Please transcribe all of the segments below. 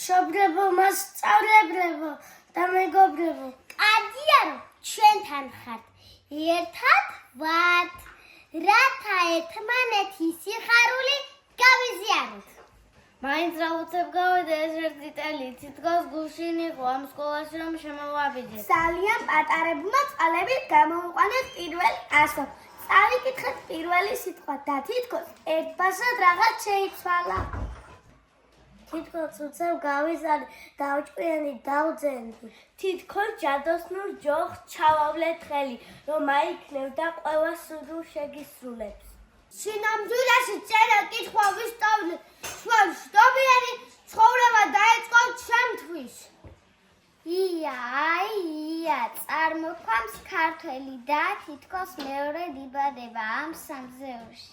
მშობლებო, მასწავლებლებო და მეგობრებო, კარგია რომ ჩვენთან ხართ. ერთად ვართ, რათა ერთმანეთის სიხარული გავიზიაროთ. მაინც რა უცებ გავიდა ეს ერთი წელი, თითქოს გულში ნიყო ამ სკოლაში რომ შემოვაბიჯეთ. ძალიან პატარებულმა წყალებით გამოვიყვანეთ პირველი ასო. წავიკითხეთ პირველი სიტყვა და თითქოს ერთბაშად რაღაც შეიცვალა. თითქოს უცებ გავიზარდი, დავჭკვიანი, დავძენდი. თითქოს ჯადოსნურ ჯოხს ჩავავლეთ ხელი, რომ აიქნევდა ყველა სურვილ შეგისრულებს. სინამდვილეში წერა კითხვა ვისწავლე, შტობიანი ცხოვრება დაიწყო ჩემთვის. ია, წარმოქვამს ქართველი და თითქოს მეორედ იბადება ამ სამზეურში.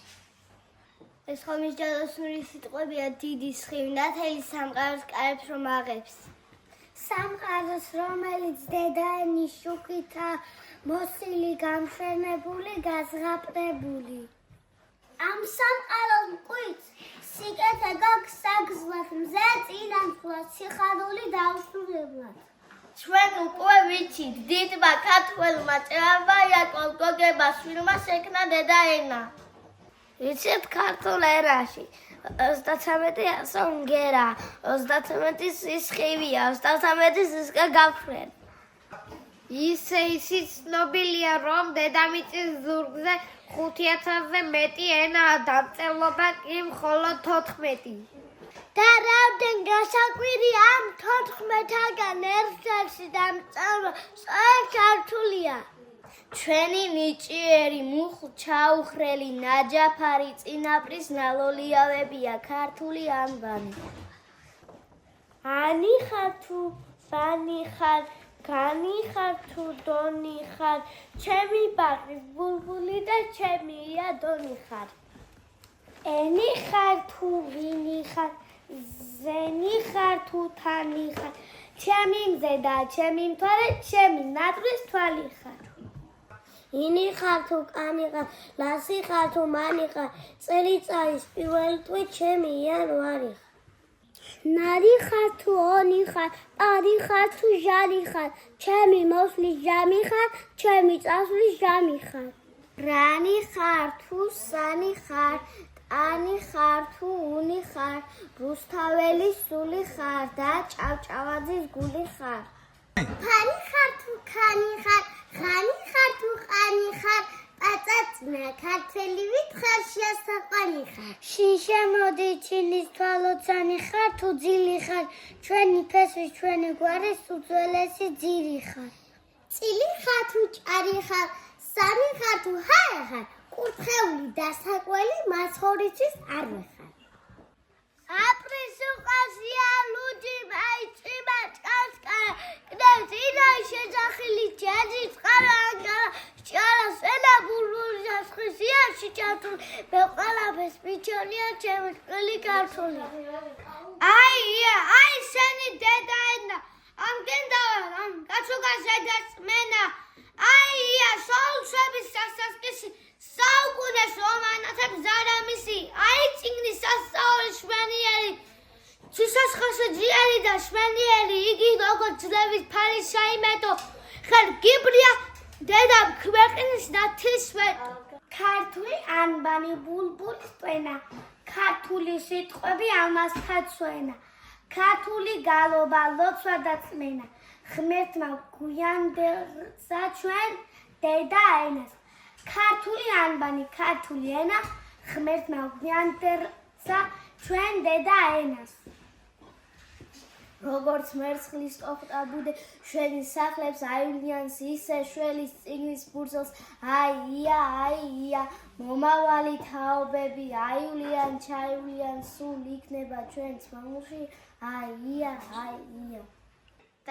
ეს ხომ ის ჯადოსნური სიტყვებია, დიდი სხივი ნათელი სამყაროს კარებს რომ აღებს. სამყაროს, რომელიც დედაენის შუქითა მოსილი, გამშვენებული, გაზღაპნებული. ამ სამყაროს მკვიდრ სიკეთე გაგსაგზავნათ მზე წინამძღვრად სიხარული დაუსრულებლად. ჩვენ უკვე ვიცით, დიდმა ქართველმა წერალმა იაკობ გოგებას შვილმა შექმნა დედაენა. ვიცით ქართულ ერაში 33 ასონგერა, 33 სისხივია, 33 სისხლი გავხრენ. ისიც ცნობილია, რომ დედამიწის ზურგზე 5000-ზე მეტი ენაა, დამწერლობა კი მხოლოდ 14. და რამდენ გასაკვირია ამ 14-დან ერთ-ერთი დამწერლობა სწორედ ქართულია. ჩვენი ნიჭიერი, მუხ-ჩაუხრელი, ნაჯაფარი წინაპრის ნალოლიავებია ქართული ანბანი. ანი ხარ თუ ბანი ხარ, განი ხარ თუ დონი ხარ, ჩემი ბაღის ბულბული და ჩემი იადონი ხარ. ენი ხარ თუ ვინი ხარ, ზენი ხარ თუ თანი ხარ, ჩემი მზე და ჩემი მთვარე, ჩემი ნატრის თვალი ხარ. ინი ხარ თუ კანი ხარ, ლასი ხარ თუ მანი ხარ, წელიწადის პირველი თვე ჩემი იანვარი ხარ. ნარი ხარ თუ ონი ხარ, პარი ხარ თუ ჟანი ხარ, ჩემი მოსლის ჟამი ხარ, ჩემი წასვლის ჟამი ხარ. რანი ხარ თუ სანი ხარ, ტანი ხარ თუ უნი ხარ, რუსთაველის სული ხარ და ჭავჭავაძის გული ხარ. ფანი ხარ თუ ქანი ხარ, ხანი ხარ თუ ყანი ხარ, პაწაწნა ქართველი ვითხარ შეასაყვანი ხარ. შიშე მოდი ჩილის თვალოცანი ხარ თუ ძილი ხარ, ჩვენი ფესვის ჩვენი გვარის უძველესი ძირი ხარ. წილი ხარ თუ ჭარი ხარ, სამი ხარ თუ ჰაი ხარ, კურთხეული დასაკველი მაცხოვრისთვის არ ვეხარ. აპრის უყასია ლუჯი მაიწიმა ჭკასკა, ვინა შეძახილი ჯაჭი წყარა ანგარა ჭარა სენა ბულბული სასხისიაში ჭართული მე ყველაფერს მიჩვენია ჩემი წყალი ქართული აი შენი დედაენა ამ კაცუკას შედასმენა აია სოულშების სასასკისი საუკუნეს რომანათა ზარამისი აი წიგნის სასწაული შვენიერი ცისასხასე ძიერი და შვენიერი იგი როგორც ძლევის ფარი საიმედო ხელ გიბრია დედა ქვეყნის ნათლისმეტო ქართული ანბანი ბულბულის ტვენა ქართული სიტყვები ამასთან ცვენა ქართული გალობა ლოცვა და წმენა ღმერთმა გვიანდელსა ჩვენ დედა ენას ქართული ანბანი ქართული ენა ღმერთმა გვიანდელსა ჩვენ დედა ენას როგორც მერცხლის ოქტაბუდე შვენის სახლებს აივლიანს ისე შველის წიგნის ბურსელს აია მომავალი თაობები აივლიან ჩაივლიან სულ იქნება ჩვენს მამულში აია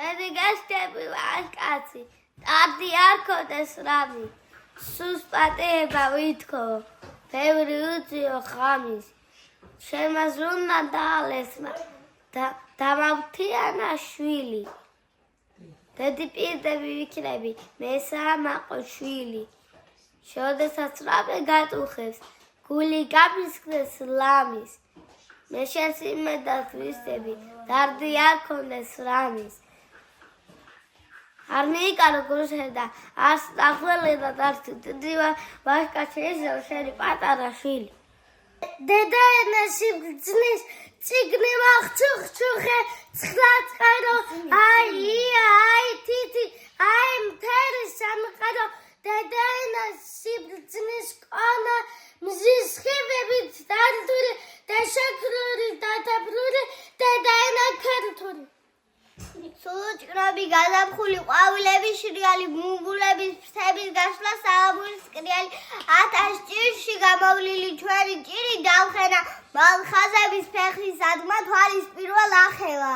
დედი გასტები ვარკაცი ტარდი არ ქოდეს რამი სუს პატეება ვითქო ბევრი უძიო ხამის შემაზრუნა დაალესმა დამავთიანა შვილი დედი პირდები ვიქნები მესამაყო შვილი შოდესაც რამე გატუხებს გული გამისხდეს ლამის მე შენს იმედად ვისწები დარდი არ ქონდეს რამის არ მიიკარო გულშედა არს დახველედა დარჩი დიდი ვაშკაცი ისევ შენი პატარა შვილი დედა ენაში გძნის წიგნი მახჩუხჩუხე ცხლაწყერო აი თითი აი მთელი სამყარო დედა ენაში გძნის ყონა მზის ხივებით დადული და შეკრული დადაბლული დედა ენა ქართული სულუჭრები გადამხული ყვავილები შრიალი ბუმბულების ფრთების გასვლა საამურის კრიალი 1000 ჭირში გამოვლილი ჩვენი ჭირი დავხენა მალხაზების ფეხის ადმა თვალის პირველ ახელა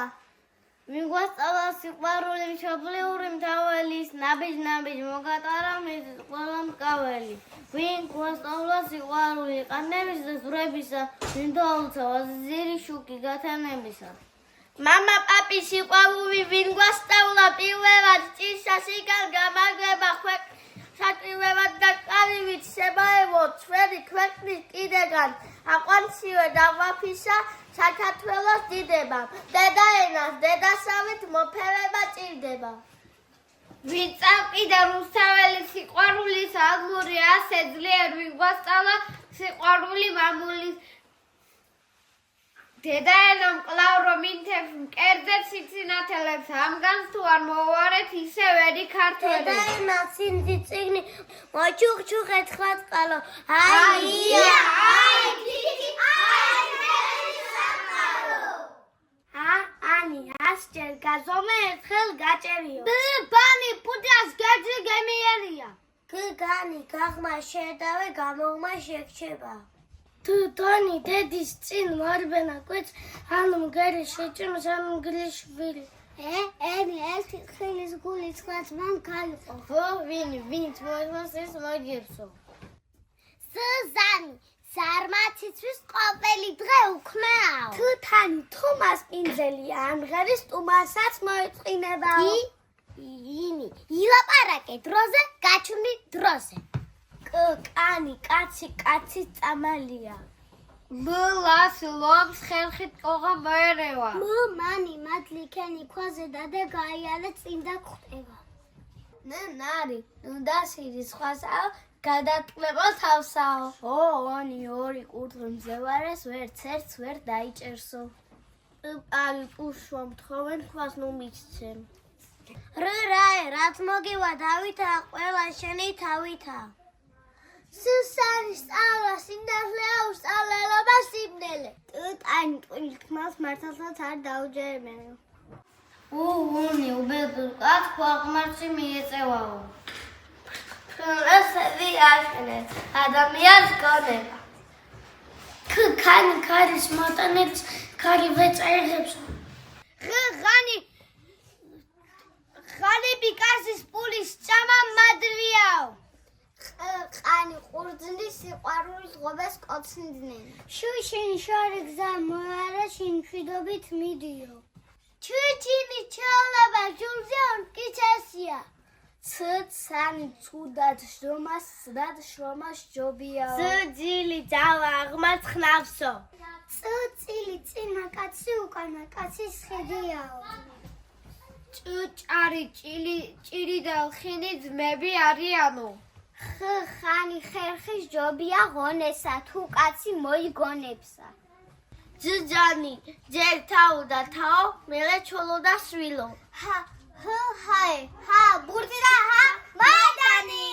მიგვასწავლა სიყვარული მშობლიური მთაველის ნაბიჯ მოგატარა მის ყველა მკაველი ვინ გვასწავლა სიყვარული ყანების და ზურებისა ვინ დაუცა ვაზირი შუქი გათანებისა მამა პაპი სიყვარული ვინ გვასწავლა პირველად ჭირსასიკან გამარჯვება საჭიროებად და ყალივით შემაევო ჩვენი ქვეყნის კიდეგან აყვანსივე დაღვაფისა საქართველოს დიდება დედა ენას დედასავით მოფევება ჭირდება ვინ წავყიდა რუსთაველი სიყვარულის აგური ასე ძლიერ ვინ გვასწავლა სიყვარული მამულის დედა ენა მკლავრო მინთებს მკერდებს სიცინათელებს ამგანს თუ არ მოვარეთ ისე ვერი ქართველი დედა ენა სინძი წიგნი მოჩუხჩუხეთ ხვაწყალო აია ani ასჯერ გაზომე ერთხელ გაჭერიო ბანი პუდას გაძი გემიერია განი გაღმა შედავე გამოგმა შეგჩება თუ დონი დედის წინ მარბენა კვეთს ანუ მგერი შეჭიმს ანუ გლიშვილი ენი ერთი ხილის გული ცხლაც მან გაიყო ხო ვინც მოიმას ეს მოგებსო სუზანი ზარმაცისთვის ყოველი დღე უქმეაო თუთანი თუმას პინძელი ამღერის ტუმასაც მოეწყინებაო ინი ილაპარაკე დროზე გაჩვდი დროზე კანი კაცი წამალია მლას ლომს ხერხით ყოღა მოერევა მანი მადლი ქენი ქვაზე დადე გაიარე წინ და ხვდება ნარი ნუდასირი სხვასაო გადატკბება თავსაო ონი ორი კურდღი მძევარეს ვერც ერთს ვერ დაიჭერსო აი უშვა მთხოვენ ქვას ნუ მიცცემ რაე რაც მოგივა დავითა ყველა შენი თავითა სუსანის სწავლა სიმდაფლეა უსწავლელობა სიმდელე ტანი ტვირთმას მართალსაც არ დაუჯერებენო უნი უბედურ კაც ქვაღმართში მიეწევაო ესეთი აშენეთ ადამიანს გონება ქანი ქარის მოტანებს ქარი ვეწერებს ღანი ღანები ოცნიდნენ. შუშინ შორი გზა მოარა შინშვიდობით მიდიო. ჩუჩინი ჩაოლაბა ჟულზე ონკიჩასია. ცცანი ცუდად შრომას სდად შრომას ჯობია. ძილი ძალა აღმაცხნავსო. წილი წინა კაცი უკანა კაცის ხედიაო. ჭჭარი ჭირი და ლხინი ძმები არიანო. ხანი ხერხის ჯობია ღონესა თუ კაცი მოიგონებსა. ძჯანი ჯერ თაო და თაო მერე ჩოლო და სვილო. ჰა ბურთი და ჰა მადანი.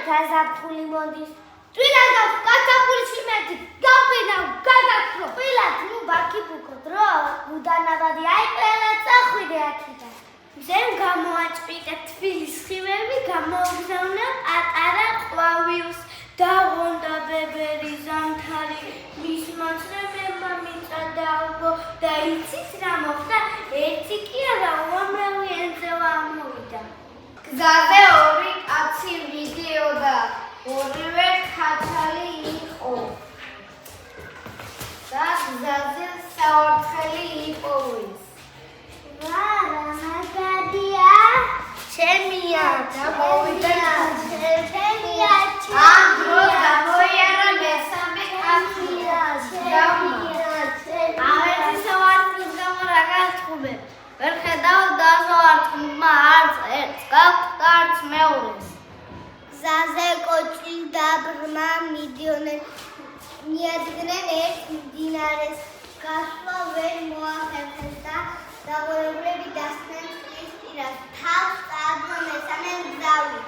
გაზაფხული მონდის. ტვილად გაზაფხული სიმეთი გავყინა გაზაფხულო. ტვილად ნუ ბაქიბუქო დრო უდანავადი აიყველა წახვიდე აქიდან. მზემ გამოაჭპიტა თბილის ხივები გამოუგზავნა პატარა ყვავიუს დაღონდა ბებერი ზამთარი მის მოცნებებმა მიწადაობო და იცით რა მოხდა ერთი კი არა უამრავი ენძელა ამოვიდა. გზაზე ორი კაცი მიდიოდა, ორივე ქათალი იყო და გზაზე საორთელი იპოვის. რა მაგადია? ჩემია და მოვიდა ჩემია. ამ დროს გამოიარა მესამე კაცია ავეთი საوارთვის გამო რა გასწუბე ვერ ხედავ დაზვართმა არც ერთს გაქვთ არც მეორეს. გზაზე კოჭი და ბრმა მიდიოდნენ, მიადგნენ ერთ მდინარეს, გასვლა ვერ მოახერხეს და დაღორებულები დასდნენ წყლის პირას, თავს წააგდო მესამე მგზავრი.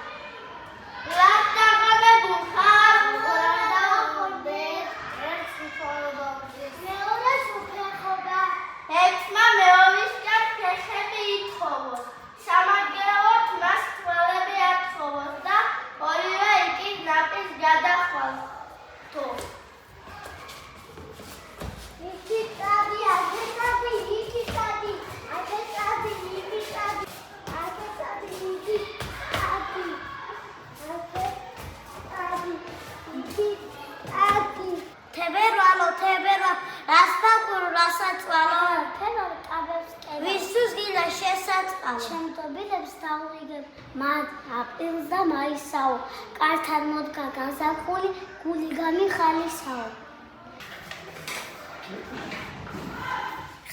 რა დაღოლებულ ხარ? რა დავახორდეთ? ერთს უფორობა უძეს, მეორეს უფეხობა. ერთმა მეორისკენ ფეხები ითხოვოს, სამაგეროდ მას თვალები ათხოვოს და ორივე იქით ნაპირს გადახვალთო. იქი წადი, აქე წადი, იქი წადი, აქე წადი, იქი წადი, აქე წადი, იქი წადი, აქე წადი, იქი წადი. თებერვალო, რასფაქურო, რასაწვალო, თებერვალო, ტაბებს კერა. ვისთვის გინდა შესაწყალო? ჩემთობილებს დავიღებ, მათ აპრილს და მაისაო, კართან მოდგა გაზაფხული, გული გამიხალისაო.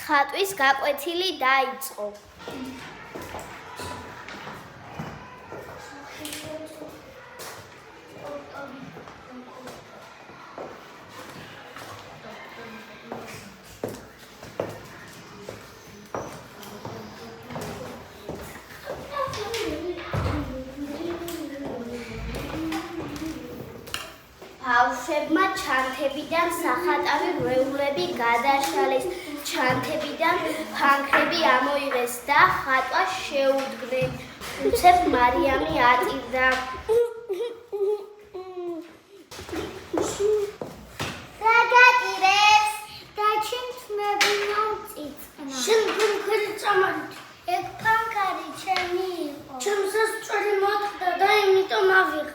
ხატვის გაკვეთილი დაიწყო. ჩანთებიდან სახატავი რეულები გადაშალეს, ჩანთებიდან ფანქრები ამოიღეს და ხატვა შეუდგნენ. უცებ მარიამი ატირდა. რა გატირებს? და ჩემს მებინავწიწნა. შენ ფანქარი წამალით. ეგ ფანქარი ჩემი იყო. ჩემს სწორი მოხდა და იმიტომ ავიღე.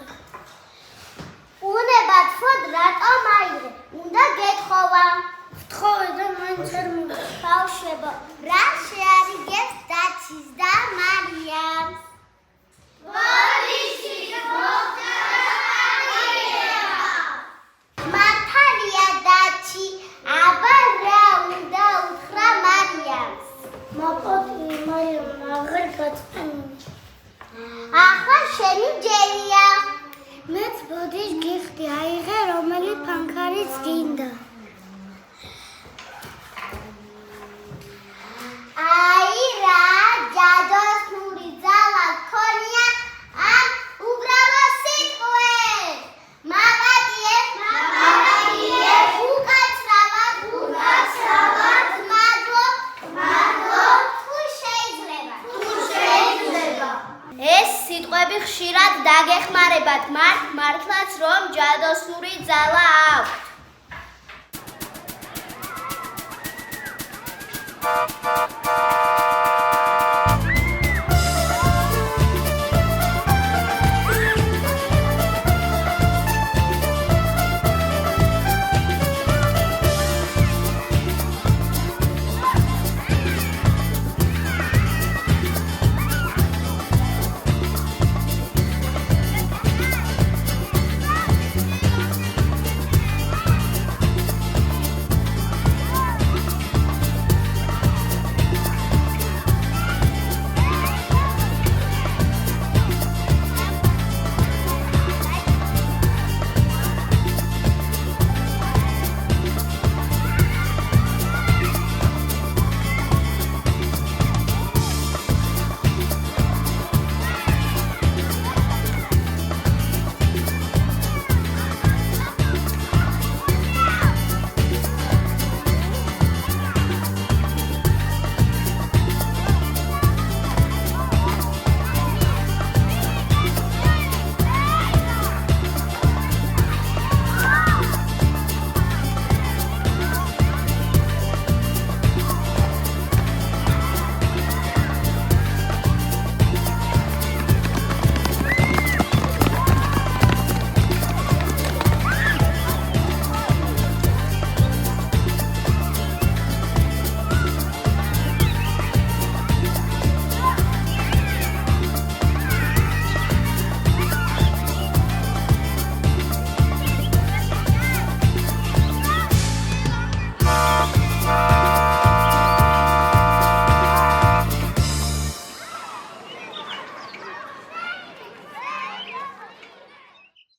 უნება თქოდ რატომ აიღე? უნდა გეთხოვა. ვთხოვე და მაინც არ მოგ. ბავშვებო, რა შეარიგებს დაჩის და მარიამს? მართალია დაჩი, აბა რა უნდა უთხრა მარიამს? მაპატი მარიამ აღარ გაწყენია. ახლა შენი ჯერია. მეც ბოდიშ გიხდი, აიღე რომელი ფანქარიც გინდა. აი რა ჯადოსნური ძალა გქონია ამ უბრალოდ სიტყვებს. მაპატიებ, უკაცრავად, მადლო, თუ შეიძლება. ეს სიტყვები ხშირად დაგეხმარებათ მართლაც რომ ჯადოსნური ძალა